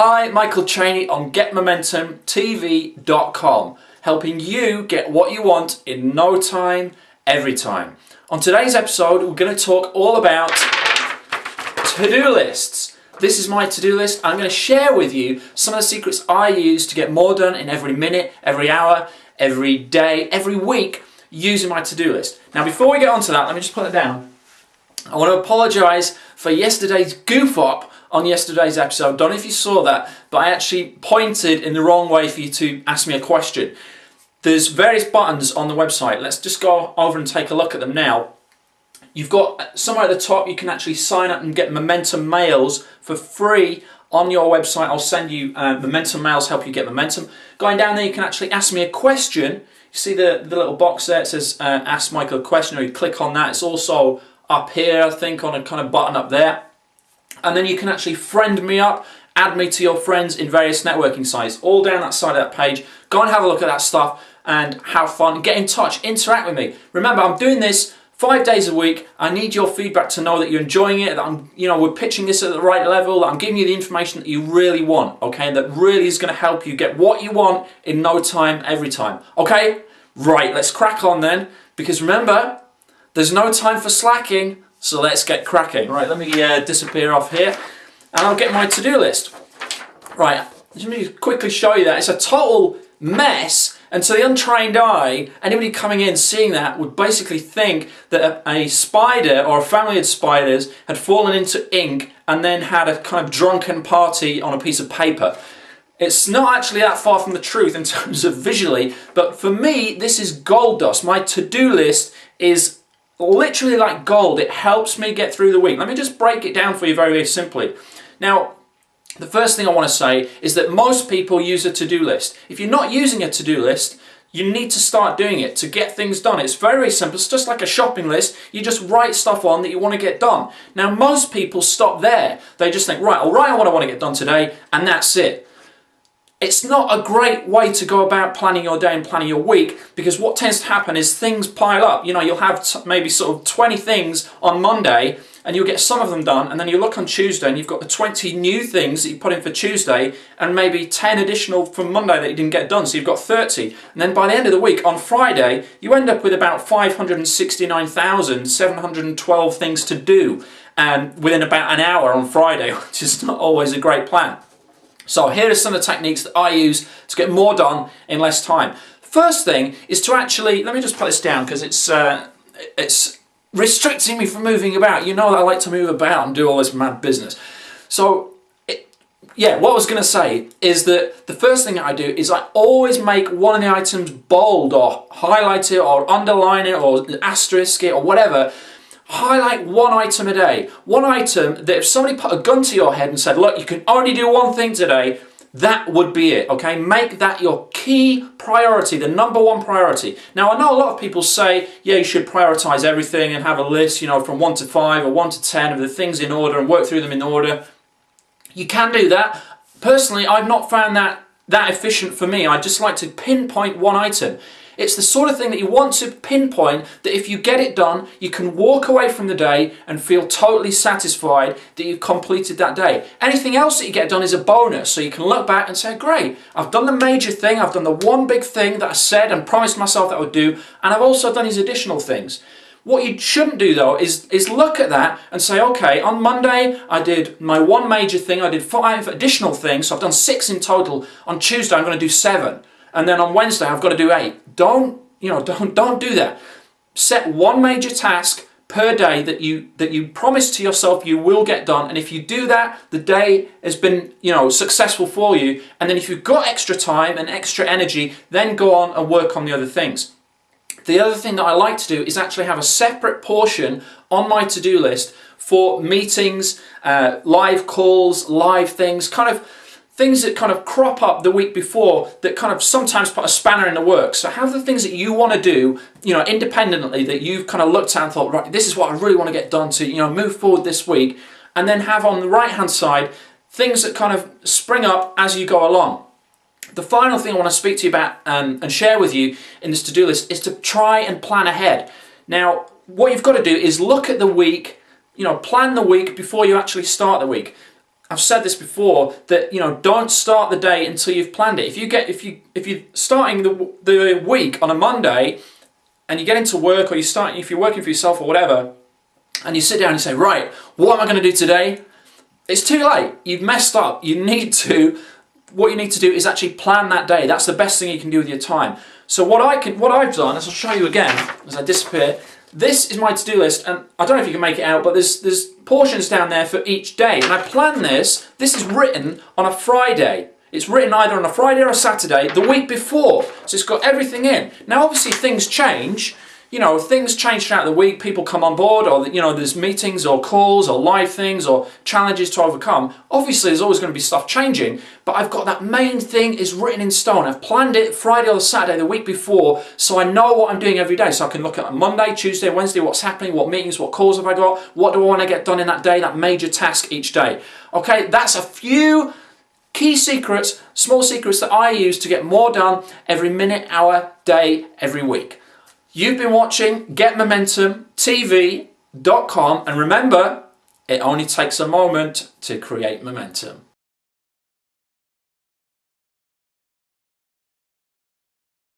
Hi, Michael Cheney on GetMomentumTV.com, helping you get what you want in no time, every time. On today's episode, we're going to talk all about to-do lists. This is my to-do list. I'm going to share with you some of the secrets I use to get more done in every minute, every hour, every day, every week using my to-do list. Now, before we get on to that, let me just put it down. I want to apologise for yesterday's goof up on yesterday's episode. Don't know if you saw that, but I actually pointed in the wrong way for you to ask me a question. There's various buttons on the website. Let's just go over and take a look at them now. You've got somewhere at the top you can actually sign up and get momentum mails for free on your website. I'll send you momentum mails, help you get momentum. Going down there you can actually ask me a question. You see the little box there, it says ask Michael a question, or you click on that. It's also up here, I think, on a kind of button up there. And then you can actually friend me up, add me to your friends in various networking sites, all down that side of that page. Go and have a look at that stuff and have fun, get in touch, interact with me. Remember, I'm doing this 5 days a week. I need your feedback to know that you're enjoying it, that we're pitching this at the right level, that I'm giving you the information that you really want, okay? That really is going to help you get what you want in no time, every time, okay? Right, let's crack on then, because remember, there's no time for slacking, so let's get cracking. Right, let me disappear off here, and I'll get my to-do list. Right, let me quickly show you that. It's a total mess, and to the untrained eye, anybody coming in seeing that would basically think that a spider or a family of spiders had fallen into ink and then had a kind of drunken party on a piece of paper. It's not actually that far from the truth in terms of visually, but for me, this is gold dust. My to-do list is literally like gold. It helps me get through the week. Let me just break it down for you very, very simply. Now, the first thing I want to say is that most people use a to-do list. If you're not using a to-do list, you need to start doing it to get things done. It's very, very simple. It's just like a shopping list. You just write stuff on that you want to get done. Now, most people stop there. They just think, right, I'll write what I want to get done today, and that's it. It's not a great way to go about planning your day and planning your week, because what tends to happen is things pile up. You'll have maybe sort of 20 things on Monday and you'll get some of them done, and then you look on Tuesday and you've got the 20 new things that you put in for Tuesday and maybe 10 additional from Monday that you didn't get done, so you've got 30. And then by the end of the week, on Friday, you end up with about 569,712 things to do within about an hour on Friday, which is not always a great plan. So here are some of the techniques that I use to get more done in less time. First thing is to actually, let me just put this down because it's restricting me from moving about. You know that I like to move about and do all this mad business. So, what I was going to say is that the first thing that I do is I always make one of the items bold or highlight it or underline it or asterisk it or whatever. Highlight one item a day. One item that if somebody put a gun to your head and said, look, you can only do one thing today, that would be it, okay? Make that your key priority, the number one priority. Now, I know a lot of people say, yeah, you should prioritize everything and have a list, from 1 to 5 or 1 to 10 of the things in order and work through them in order. You can do that. Personally, I've not found that efficient for me. I just like to pinpoint one item. It's the sort of thing that you want to pinpoint that if you get it done, you can walk away from the day and feel totally satisfied that you've completed that day. Anything else that you get done is a bonus, so you can look back and say, great, I've done the major thing, I've done the one big thing that I said and promised myself that I would do, and I've also done these additional things. What you shouldn't do though is look at that and say, okay, on Monday I did my one major thing, I did 5 additional things, so I've done 6 in total. On Tuesday I'm going to do 7. And then on Wednesday I've got to do 8. Don't do that. Set one major task per day that you promise to yourself you will get done, and if you do that, the day has been successful for you. And then if you've got extra time and extra energy, then go on and work on the other things. The other thing that I like to do is actually have a separate portion on my to-do list for meetings, live calls, live things, things that kind of crop up the week before that kind of sometimes put a spanner in the works. So have the things that you want to do, independently, that you've kind of looked at and thought, right, this is what I really want to get done to, move forward this week. And then have on the right-hand side things that kind of spring up as you go along. The final thing I want to speak to you about and share with you in this to-do list is to try and plan ahead. Now, what you've got to do is look at the week, plan the week before you actually start the week. I've said this before, that don't start the day until you've planned it. If you're starting the week on a Monday and you get into work, or if you're working for yourself or whatever, and you sit down and you say, right, what am I going to do today? It's too late. You've messed up. What you need to do is actually plan that day. That's the best thing you can do with your time. So what I've done, as I'll show you again as I disappear, this is my to-do list, and I don't know if you can make it out, but there's portions down there for each day. And I plan this is written on a Friday. It's written either on a Friday or a Saturday, the week before. So it's got everything in. Now obviously things change. Things change throughout the week. People come on board, or there's meetings or calls or live things or challenges to overcome. Obviously there's always going to be stuff changing, but I've got that main thing is written in stone. I've planned it Friday or Saturday the week before, so I know what I'm doing every day. So I can look at Monday, Tuesday, Wednesday, what's happening, what meetings, what calls have I got, what do I want to get done in that day, that major task each day. Okay, that's a few key secrets, small secrets that I use to get more done every minute, hour, day, every week. You've been watching GetMomentumTV.com, and remember, it only takes a moment to create momentum.